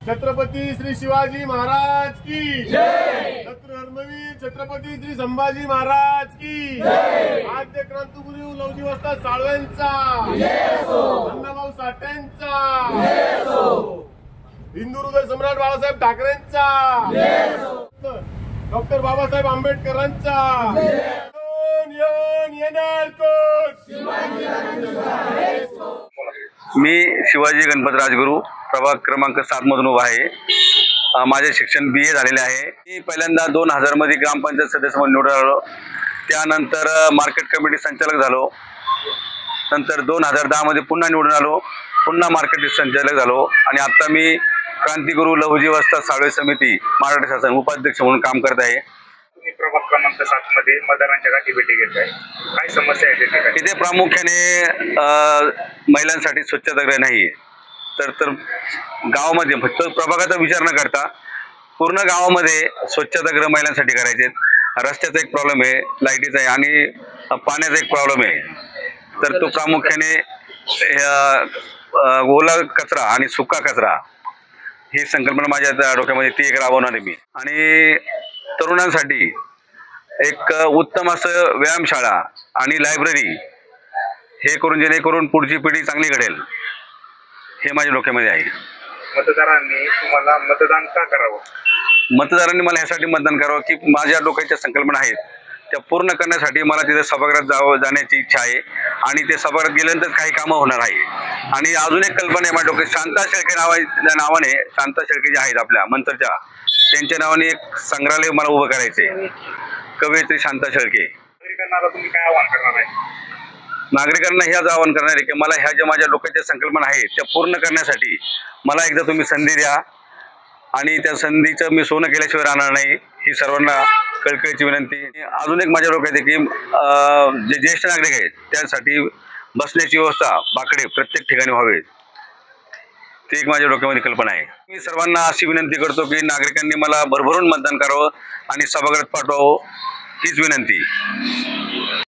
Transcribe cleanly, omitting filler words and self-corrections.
छत्रपती श्री शिवाजी महाराज की जय। धर्मवीर छत्रपती श्री संभाजी महाराज की जय। आद्य क्रांतिगुरु लवजी वस्ताद साळवेंचा अण्णाभाऊ साठेंचा, हिंदू हृदय सम्राट बाळासाहेब ठाकरेंचा, डॉक्टर बाबासाहेब आंबेडकरांचा, मी शिवाजी गणपत राजगुरू प्रभाग क्रमांक 7 मधून उभा आहे। माझे शिक्षण BA झालेले आहे। मी पहिल्यांदा 2000 मध्ये ग्रामपंचायत सदस्य म्हणून निवडून आलो। त्यानंतर मार्केट कमिटी संचालक झालो। नंतर 2010 मध्ये पुन्हा निवडून आलो, पुन्हा मार्केट संचालक झालो आणि आता मी क्रांतिगुरु लहुजी वस्ताद साळवे समिती महाराष्ट्र शासन उपाध्यक्ष म्हणून काम करत आहे। प्रभाग क्रमांक 7 मध्ये मतदारांच्या गाठीभेटी घेत आहे, काय समस्या आहे इथे? प्रामुख्याने महिलांसाठी स्वच्छतागृह नाही, तर गावामध्ये फक्त प्रभागाचा विचार न करता पूर्ण गावामध्ये स्वच्छतागृह महिलांसाठी करायचे। रस्त्याचा एक प्रॉब्लेम आहे, लाईटीचा आहे आणि पाण्याचा एक प्रॉब्लेम आहे। तर तो प्रामुख्याने ओला कचरा आणि सुका कचरा ही संकल्पना माझ्या डोक्यामध्ये ती एक राबवणार आहे मी। आणि तरुणांसाठी एक उत्तम असं व्यायामशाळा आणि लायब्ररी हे करून जेणेकरून पुढची पिढी चांगली घडेल हे माझ्या डोक्यामध्ये आहे। मतदारांनी तुम्हाला मतदान का करावं? मतदारांनी मला ह्यासाठी मतदान करावं की माझ्या डोक्याच्या संकल्पना आहेत त्या पूर्ण करण्यासाठी मला तिथे सभागृहात जाण्याची इच्छा आहे आणि ते सभागृहात गेल्यानंतर काही कामं होणार आहे। आणि अजून एक कल्पना आहे माझ्या डोक्यात, शांता शेळके नावाने शांता शेळके जे आहेत आपल्या मंत्रच्या, त्यांच्या नावाने एक संग्रहालय मला उभं करायचे, कवयित्री शांता शेळके। नागरिकांना तुम्ही काय आवाहन करणार आहे? नागरिकांना हेच आवाहन करणार आहे की मला ह्या ज्या माझ्या डोक्याच्या संकल्पना आहेत त्या पूर्ण करण्यासाठी मला एकदा तुम्ही संधी द्या आणि त्या संधीचं मी सोनं केल्याशिवाय राहणार नाही ही सर्वांना कळकळीची विनंती। अजून एक माझ्या डोक्यात आहे की जे ज्येष्ठ नागरिक आहेत त्यासाठी बसण्याची व्यवस्था बाकडे प्रत्येक ठिकाणी व्हावी, ती एक माझ्या डोक्यामध्ये कल्पना आहे। मी सर्वांना अशी विनंती करतो की नागरिकांनी मला भरभरून मतदान करावं आणि सभागृहात पाठवावं हीच विनंती।